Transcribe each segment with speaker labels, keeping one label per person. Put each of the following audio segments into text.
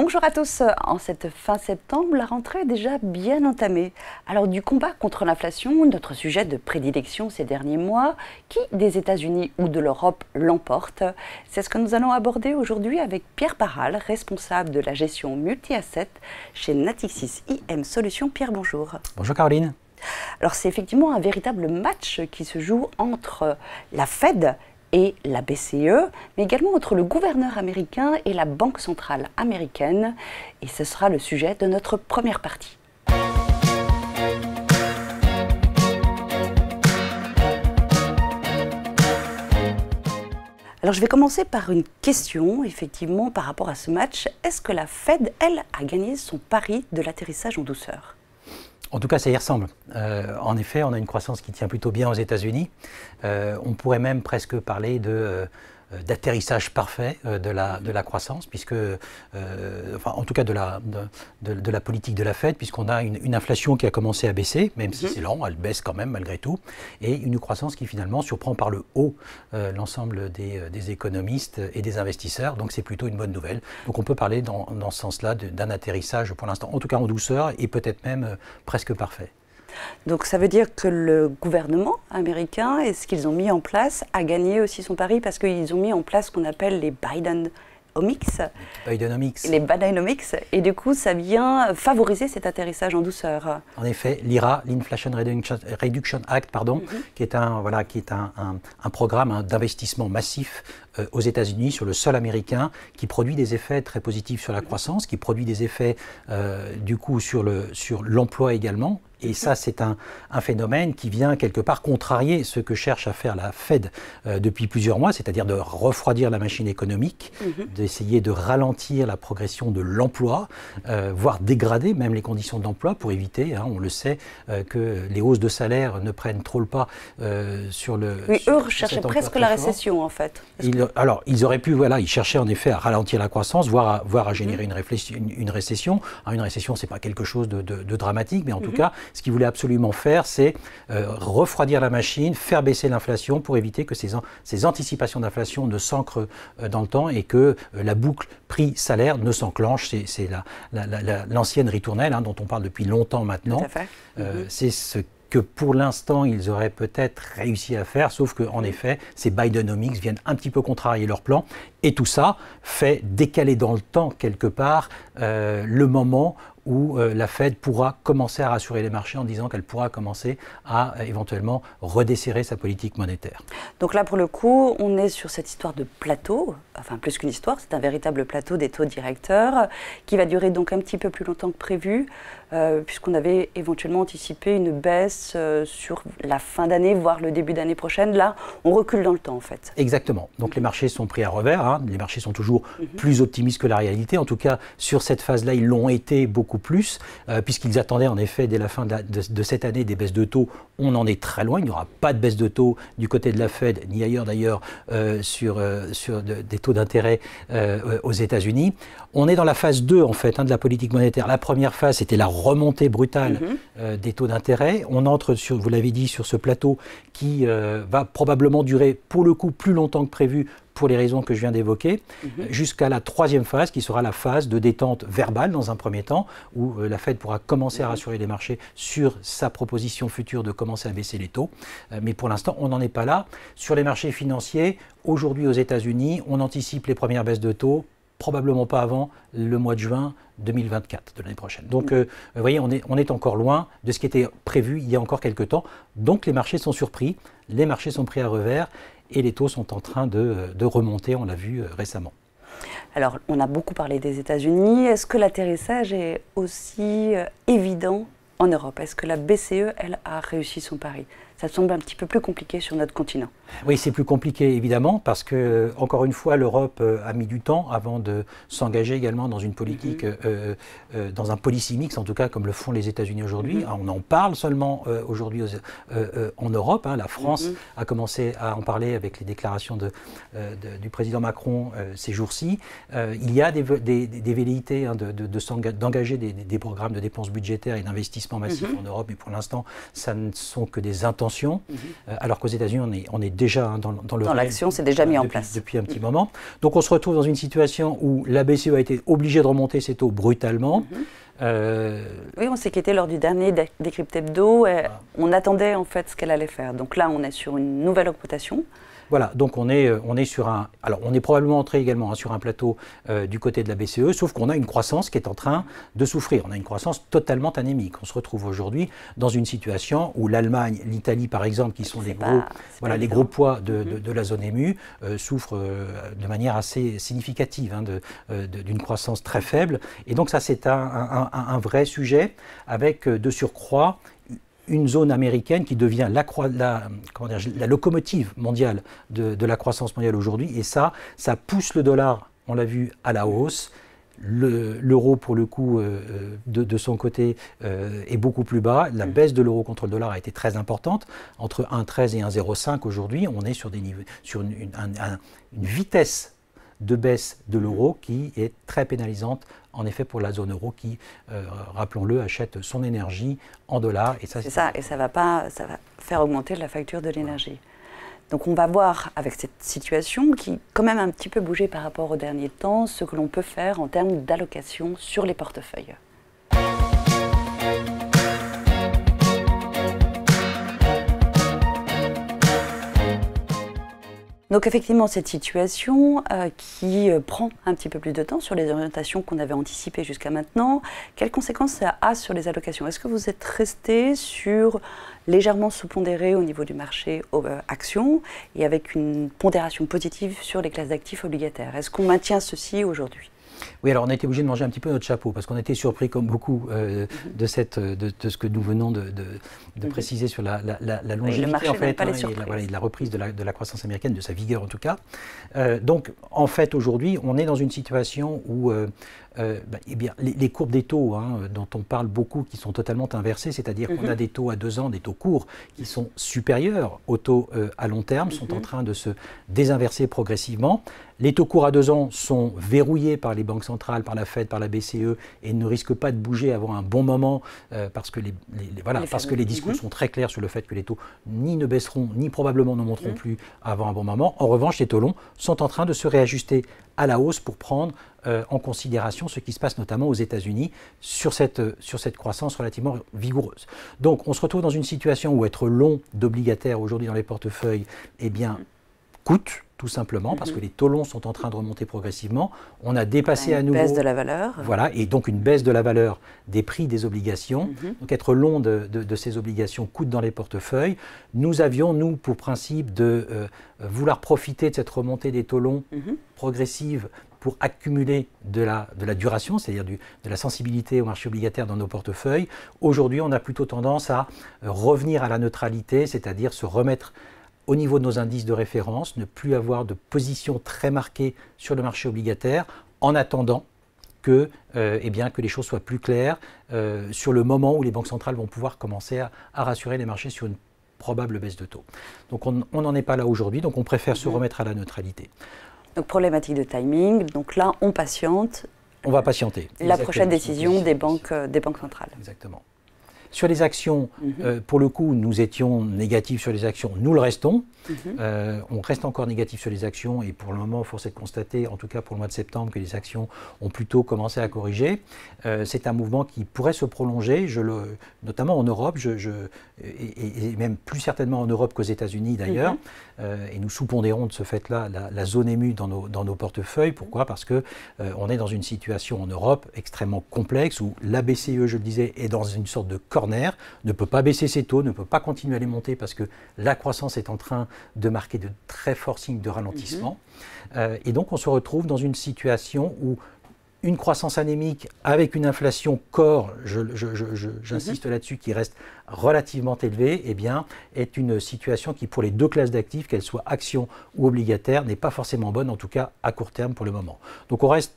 Speaker 1: Bonjour à tous. En cette fin septembre, la rentrée est déjà bien entamée. Alors du combat contre l'inflation, notre sujet de prédilection ces derniers mois, qui des États-Unis ou de l'Europe l'emporte? C'est ce que nous allons aborder aujourd'hui avec Pierre Barral, responsable de la gestion multi-asset chez Natixis IM Solutions. Pierre, bonjour.
Speaker 2: Bonjour Caroline.
Speaker 1: Alors c'est effectivement un véritable match qui se joue entre la Fed et la BCE, mais également entre le gouverneur américain et la Banque centrale américaine. Et ce sera le sujet de notre première partie. Alors je vais commencer par une question, effectivement, par rapport à ce match. Est-ce que la Fed, elle, a gagné son pari de l'atterrissage en douceur ?
Speaker 2: En tout cas, ça y ressemble. En effet, on a une croissance qui tient plutôt bien aux États-Unis. On pourrait même presque parler d'atterrissage parfait de la croissance, puisque, enfin, en tout cas de la politique de la Fed, puisqu'on a une inflation qui a commencé à baisser, même si c'est lent, elle baisse quand même malgré tout, et une croissance qui finalement surprend par le haut l'ensemble des économistes et des investisseurs, donc c'est plutôt une bonne nouvelle. Donc on peut parler dans ce sens-là d'un atterrissage pour l'instant, en tout cas en douceur, et peut-être même presque parfait.
Speaker 1: Donc ça veut dire que le gouvernement américain et ce qu'ils ont mis en place a gagné aussi son pari parce qu'ils ont mis en place ce qu'on appelle les Bidenomics. Les Bidenomics. Et du coup, ça vient favoriser cet atterrissage en douceur.
Speaker 2: En effet, l'IRA, l'Inflation Reduction Act, qui est un programme d'investissement massif aux États-Unis sur le sol américain, qui produit des effets très positifs sur la croissance, qui produit des effets du coup sur l'emploi également. Et ça, c'est un phénomène qui vient quelque part contrarier ce que cherche à faire la Fed depuis plusieurs mois, c'est-à-dire de refroidir la machine économique, d'essayer de ralentir la progression de l'emploi, voire dégrader même les conditions de l'emploi pour éviter, on le sait, que les hausses de salaire ne prennent trop le pas sur le...
Speaker 1: Oui, eux recherchaient presque la récession en fait.
Speaker 2: Alors, ils auraient pu, ils cherchaient en effet à ralentir la croissance, voire à générer une récession. Alors, une récession, c'est pas quelque chose de dramatique, mais en tout cas, ce qu'ils voulaient absolument faire, c'est refroidir la machine, faire baisser l'inflation pour éviter que ces anticipations d'inflation ne s'ancrent dans le temps et que la boucle prix-salaire ne s'enclenche. C'est l'ancienne ritournelle dont on parle depuis longtemps maintenant.
Speaker 1: Tout à fait.
Speaker 2: C'est ce que pour l'instant ils auraient peut-être réussi à faire, sauf qu'en effet, ces Bidenomics viennent un petit peu contrarier leur plan, et tout ça fait décaler dans le temps quelque part le moment où la Fed pourra commencer à rassurer les marchés en disant qu'elle pourra commencer à éventuellement redesserrer sa politique monétaire.
Speaker 1: Donc là, pour le coup, on est sur cette histoire de plateau, enfin plus qu'une histoire, c'est un véritable plateau des taux directeurs qui va durer donc un petit peu plus longtemps que prévu, puisqu'on avait éventuellement anticipé une baisse sur la fin d'année, voire le début d'année prochaine. Là, on recule dans le temps en fait.
Speaker 2: Exactement. Donc les marchés sont pris à revers, les marchés sont toujours plus optimistes que la réalité. En tout cas, sur cette phase-là, ils l'ont été beaucoup plus, puisqu'ils attendaient en effet dès la fin de cette année des baisses de taux. On en est très loin, il n'y aura pas de baisse de taux du côté de la Fed, ni ailleurs d'ailleurs sur des taux d'intérêt aux États-Unis. On est dans la phase 2 en fait de la politique monétaire. La première phase, c'était la remontée brutale des taux d'intérêt. On entre, vous l'avez dit, sur ce plateau qui va probablement durer pour le coup plus longtemps que prévu, pour les raisons que je viens d'évoquer, jusqu'à la troisième phase, qui sera la phase de détente verbale dans un premier temps, où la Fed pourra commencer à rassurer les marchés sur sa proposition future de commencer à baisser les taux. Mais pour l'instant, on n'en est pas là. Sur les marchés financiers, aujourd'hui aux États-Unis, on anticipe les premières baisses de taux, probablement pas avant le mois de juin 2024 de l'année prochaine. Donc, vous voyez, on est encore loin de ce qui était prévu il y a encore quelques temps. Donc, les marchés sont surpris, les marchés sont pris à revers, et les taux sont en train de remonter, on l'a vu récemment.
Speaker 1: Alors, on a beaucoup parlé des États-Unis. Est-ce que l'atterrissage est aussi évident en Europe? Est-ce que la BCE, elle, a réussi son pari? Ça semble un petit peu plus compliqué sur notre continent.
Speaker 2: Oui, c'est plus compliqué évidemment parce que, encore une fois, l'Europe a mis du temps avant de s'engager également dans une politique, dans un policy mix, en tout cas comme le font les États-Unis aujourd'hui. On en parle seulement aujourd'hui en Europe. La France a commencé à en parler avec les déclarations du président Macron ces jours-ci. Il y a des velléités d'engager des programmes de dépenses budgétaires et d'investissement massif en Europe, mais pour l'instant, ça ne sont que des intentions tension, alors qu'aux États-Unis, on est déjà dans le
Speaker 1: dans l'action, c'est déjà mis en place.
Speaker 2: Depuis un petit moment. Donc on se retrouve dans une situation où la BCE a été obligée de remonter ses taux brutalement.
Speaker 1: Oui, on s'est quitté lors du dernier Décrypte Hebdo. On attendait en fait ce qu'elle allait faire. Donc là, on est sur une nouvelle augmentation.
Speaker 2: Voilà, donc on est sur un... Alors, on est probablement entré également sur un plateau du côté de la BCE, sauf qu'on a une croissance qui est en train de souffrir. On a une croissance totalement anémique. On se retrouve aujourd'hui dans une situation où l'Allemagne, l'Italie, par exemple, qui sont les gros poids de la zone émue, souffrent de manière assez significative d'une croissance très faible. Et donc ça, c'est un vrai sujet avec de surcroît une zone américaine qui devient la locomotive mondiale de la croissance mondiale aujourd'hui. Et ça pousse le dollar, on l'a vu, à la hausse. L'euro, pour le coup, de son côté, est beaucoup plus bas. La baisse de l'euro contre le dollar a été très importante. Entre 1,13 et 1,05 aujourd'hui, on est sur une vitesse de baisse de l'euro qui est très pénalisante, en effet, pour la zone euro qui, rappelons-le, achète son énergie en dollars. Et ça,
Speaker 1: ça va faire augmenter la facture de l'énergie. Donc on va voir avec cette situation qui quand même un petit peu bougé par rapport aux derniers temps, ce que l'on peut faire en termes d'allocation sur les portefeuilles. Donc effectivement, cette situation qui prend un petit peu plus de temps sur les orientations qu'on avait anticipées jusqu'à maintenant, quelles conséquences ça a sur les allocations? Est-ce que vous êtes resté sur légèrement sous-pondéré au niveau du marché actions et avec une pondération positive sur les classes d'actifs obligataires? Est-ce qu'on maintient ceci aujourd'hui?
Speaker 2: Oui, alors on a été obligé de manger un petit peu notre chapeau parce qu'on était surpris, comme beaucoup, de ce que nous venons de préciser sur la longévité en fait, et la reprise de la croissance américaine, de sa vigueur en tout cas. Donc, en fait, aujourd'hui, on est dans une situation où eh bien, les courbes des taux dont on parle beaucoup, qui sont totalement inversées, c'est-à-dire qu'on a des taux à 2 ans, des taux courts, qui sont supérieurs aux taux à long terme, sont en train de se désinverser progressivement. Les taux courts à 2 ans sont verrouillés par les banques centrales, par la Fed, par la BCE, et ne risquent pas de bouger avant un bon moment, parce que les discours sont très clairs sur le fait que les taux ni ne baisseront, ni probablement ne monteront plus avant un bon moment. En revanche, les taux longs sont en train de se réajuster à la hausse pour prendre en considération ce qui se passe notamment aux États-Unis sur cette croissance relativement vigoureuse. Donc on se retrouve dans une situation où être long d'obligataire aujourd'hui dans les portefeuilles, eh bien, coûte, tout simplement, parce que les taux longs sont en train de remonter progressivement. On a dépassé à nouveau...
Speaker 1: Une baisse de la valeur.
Speaker 2: Voilà, et donc une baisse de la valeur des prix des obligations. Donc être long de ces obligations coûte dans les portefeuilles. Nous avions, nous, pour principe de vouloir profiter de cette remontée des taux longs progressive pour accumuler de la duration, c'est-à-dire de la sensibilité au marché obligataire dans nos portefeuilles. Aujourd'hui, on a plutôt tendance à revenir à la neutralité, c'est-à-dire se remettre au niveau de nos indices de référence, ne plus avoir de position très marquée sur le marché obligataire, en attendant que les choses soient plus claires sur le moment où les banques centrales vont pouvoir commencer à rassurer les marchés sur une probable baisse de taux. Donc on n'en est pas là aujourd'hui, donc on préfère se remettre à la neutralité.
Speaker 1: Donc problématique de timing, donc là on patiente.
Speaker 2: On va patienter.
Speaker 1: La prochaine décision des banques centrales.
Speaker 2: Exactement. Sur les actions, pour le coup, nous étions négatifs sur les actions, nous le restons. On reste encore négatif sur les actions et pour le moment, force est de constater, en tout cas pour le mois de septembre, que les actions ont plutôt commencé à corriger. C'est un mouvement qui pourrait se prolonger, notamment en Europe, et même plus certainement en Europe qu'aux États-Unis d'ailleurs. Et nous sous-pondérons de ce fait-là la zone émue dans nos portefeuilles. Pourquoi? Parce qu'on est dans une situation en Europe extrêmement complexe où la BCE, je le disais, est dans une sorte de corner, ne peut pas baisser ses taux, ne peut pas continuer à les monter parce que la croissance est en train de marquer de très forts signes de ralentissement. Et donc on se retrouve dans une situation où une croissance anémique avec une inflation core, j'insiste là-dessus, qui reste relativement élevée, eh bien, est une situation qui, pour les deux classes d'actifs, qu'elles soient actions ou obligataires, n'est pas forcément bonne, en tout cas à court terme pour le moment. Donc on reste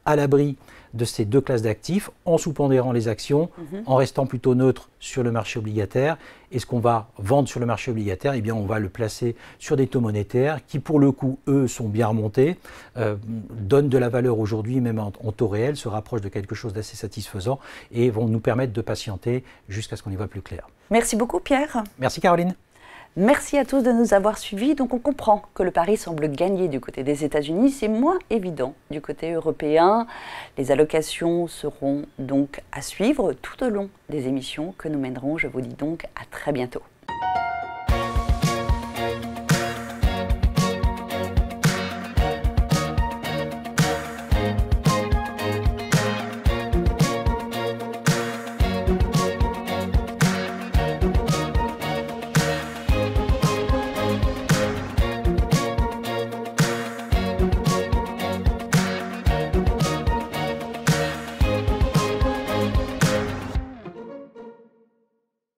Speaker 2: à l'abri de ces deux classes d'actifs en sous-pondérant les actions, en restant plutôt neutre sur le marché obligataire. Et ce qu'on va vendre sur le marché obligataire, eh bien, on va le placer sur des taux monétaires qui, pour le coup, eux, sont bien remontés, donnent de la valeur aujourd'hui, même en taux réel, se rapprochent de quelque chose d'assez satisfaisant et vont nous permettre de patienter jusqu'à ce qu'on y voit plus clair.
Speaker 1: Merci beaucoup, Pierre.
Speaker 2: Merci, Caroline.
Speaker 1: Merci à tous de nous avoir suivis. Donc on comprend que le pari semble gagner du côté des États-Unis. C'est moins évident du côté européen. Les allocations seront donc à suivre tout au long des émissions que nous mènerons. Je vous dis donc à très bientôt.